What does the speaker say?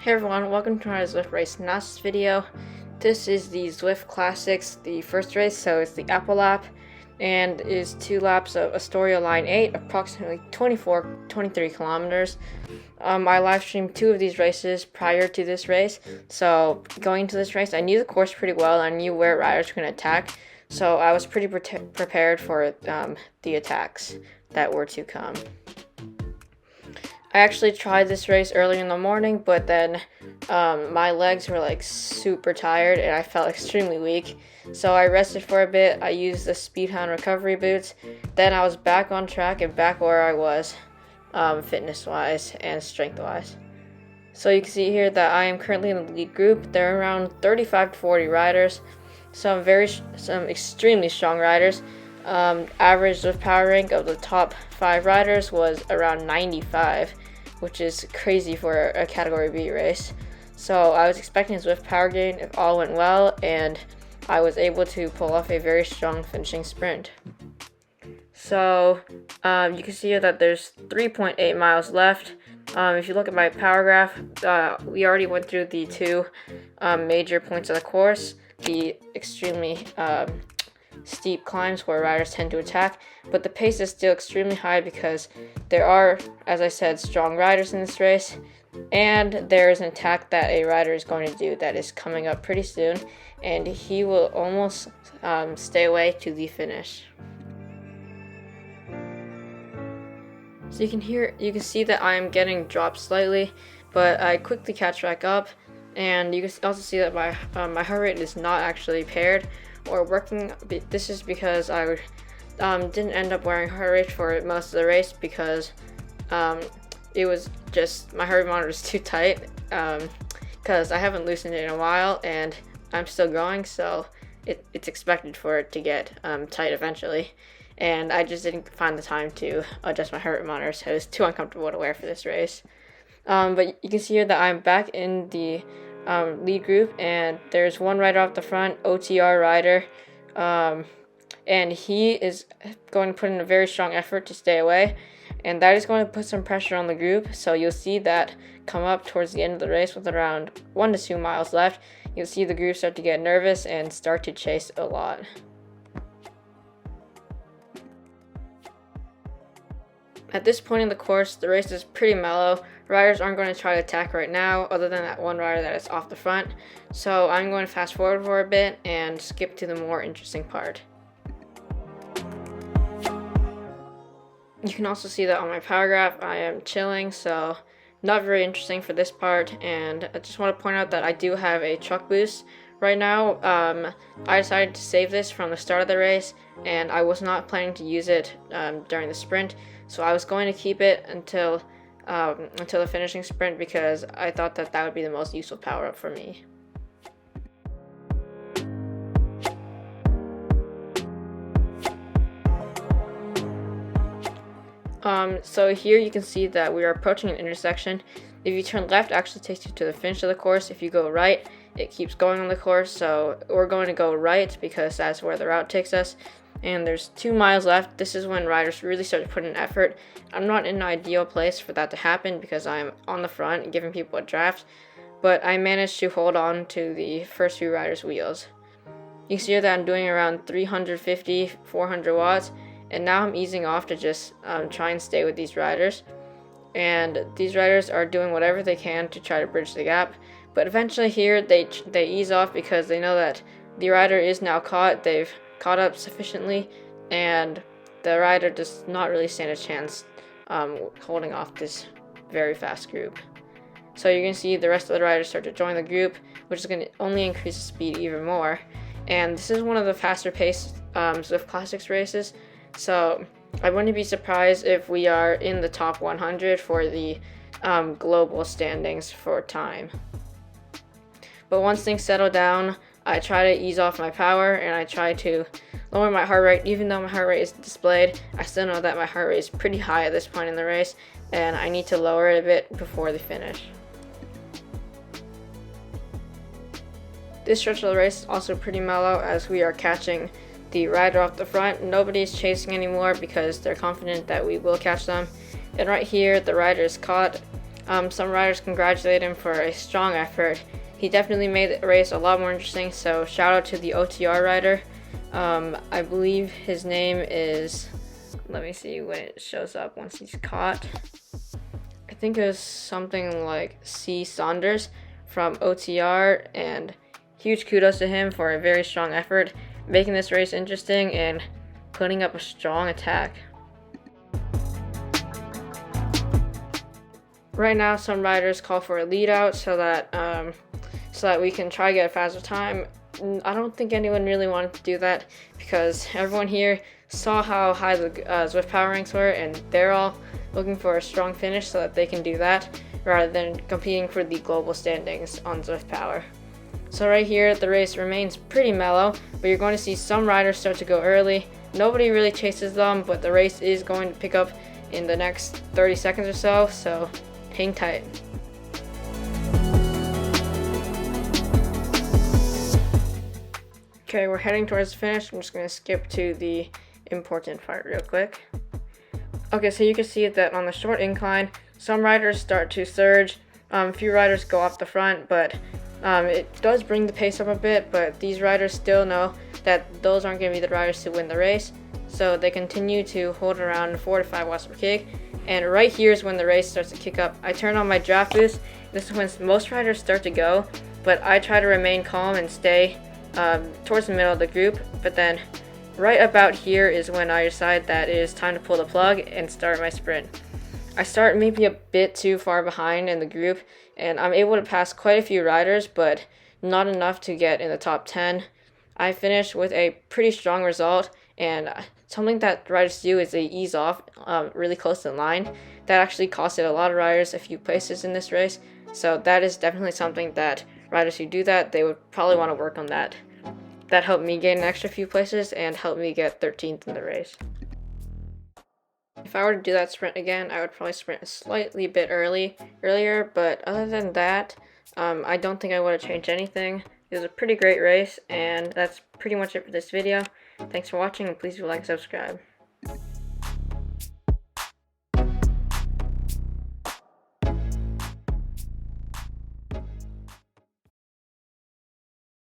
Hey everyone, welcome to my Zwift race analysis video. This is the Zwift Classics, the first race, so it's the Apple lap, and is 2 laps of Astoria Line 8, approximately 23 kilometers. I live streamed 2 of these races prior to this race, so going into this race, I knew the course pretty well. I knew where riders were going to attack, so I was pretty prepared for the attacks that were to come. I actually tried this race early in the morning, but then my legs were like super tired and I felt extremely weak. So I rested for a bit. I used the Speedhound recovery boots. Then I was back on track and back where I was fitness-wise and strength-wise. So you can see here that I am currently in the lead group. There are around 35 to 40 riders. Some extremely strong riders. Average Zwift power rank of the top 5 riders was around 95, which is crazy for a Category B race. So I was expecting a Zwift power gain if all went well, and I was able to pull off a very strong finishing sprint. So you can see here that there's 3.8 miles left. If you look at my power graph, we already went through the 2 major points of the course, the extremely steep climbs where riders tend to attack, but the pace is still extremely high because there are, as I said, strong riders in this race, and there is an attack that a rider is going to do that is coming up pretty soon, and he will almost stay away to the finish. So you can see that I am getting dropped slightly, but I quickly catch back up, and you can also see that my heart rate is not actually paired or working. This is because I didn't end up wearing heart rate for most of the race because it was just my heart rate monitor is too tight because I haven't loosened it in a while and I'm still going, so it's expected for it to get tight eventually, and I just didn't find the time to adjust my heart rate monitor, so it was too uncomfortable to wear for this race. But you can see here that I'm back in the lead group, and there's one rider off the front, OTR rider, and he is going to put in a very strong effort to stay away, and that is going to put some pressure on the group. So you'll see that come up towards the end of the race with around 1 to 2 miles left. You'll see the group start to get nervous and start to chase a lot. At this point in the course, the race is pretty mellow. Riders aren't going to try to attack right now, other than that one rider that is off the front. So I'm going to fast forward for a bit and skip to the more interesting part. You can also see that on my power graph I am chilling, so not very interesting for this part. And I just want to point out that I do have a truck boost right now. I decided to save this from the start of the race, and I was not planning to use it during the sprint. So I was going to keep it until the finishing sprint because I thought that would be the most useful power up for me. So here you can see that we are approaching an intersection. If you turn left, it actually takes you to the finish of the course. If you go right, it keeps going on the course. So we're going to go right because that's where the route takes us. And there's 2 miles left. This is when riders really start to put in effort. I'm not in an ideal place for that to happen because I'm on the front giving people a draft, but I managed to hold on to the first few riders' wheels. You can see that I'm doing around 350, 400 watts, and now I'm easing off to just try and stay with these riders. And these riders are doing whatever they can to try to bridge the gap, but eventually here they ease off because they know that the rider is now caught. They've caught up sufficiently, and the rider does not really stand a chance holding off this very fast group. So you're going to see the rest of the riders start to join the group, which is going to only increase the speed even more. And this is one of the faster paced Zwift Classics races, so I wouldn't be surprised if we are in the top 100 for the global standings for time. But once things settle down, I try to ease off my power and I try to lower my heart rate. Even though my heart rate is displayed, I still know that my heart rate is pretty high at this point in the race, and I need to lower it a bit before the finish. This stretch of the race is also pretty mellow as we are catching the rider off the front. Nobody's chasing anymore because they're confident that we will catch them. And right here, the rider is caught. Some riders congratulate him for a strong effort. He definitely made the race a lot more interesting, so shout out to the OTR rider. I believe his name is, let me see when it shows up once he's caught. I think it was something like C. Saunders from OTR, and huge kudos to him for a very strong effort, making this race interesting and putting up a strong attack. Right now, some riders call for a lead out so that we can try to get a faster time. I don't think anyone really wanted to do that because everyone here saw how high the Zwift power ranks were, and they're all looking for a strong finish so that they can do that rather than competing for the global standings on Zwift power. So right here, the race remains pretty mellow, but you're going to see some riders start to go early. Nobody really chases them, but the race is going to pick up in the next 30 seconds or so, so hang tight. Okay, we're heading towards the finish. I'm just going to skip to the important part real quick. Okay, so you can see that on the short incline, some riders start to surge. A few riders go off the front, but it does bring the pace up a bit, but these riders still know that those aren't going to be the riders to win the race. So they continue to hold around 4 to 5 watts per kg. And right here is when the race starts to kick up. I turn on my draft boost. This is when most riders start to go, but I try to remain calm and stay towards the middle of the group. But then right about here is when I decide that it is time to pull the plug and start my sprint. I start maybe a bit too far behind in the group, and I'm able to pass quite a few riders, but not enough to get in the top 10. I finish with a pretty strong result, and something that riders do is they ease off really close to the line. That actually costed a lot of riders a few places in this race, so that is definitely something that riders who do that, they would probably want to work on that. That helped me gain an extra few places and helped me get 13th in the race. If I were to do that sprint again, I would probably sprint a slightly bit earlier, but other than that, I don't think I would have changed anything. It was a pretty great race, and that's pretty much it for this video. Thanks for watching, and please do like and subscribe.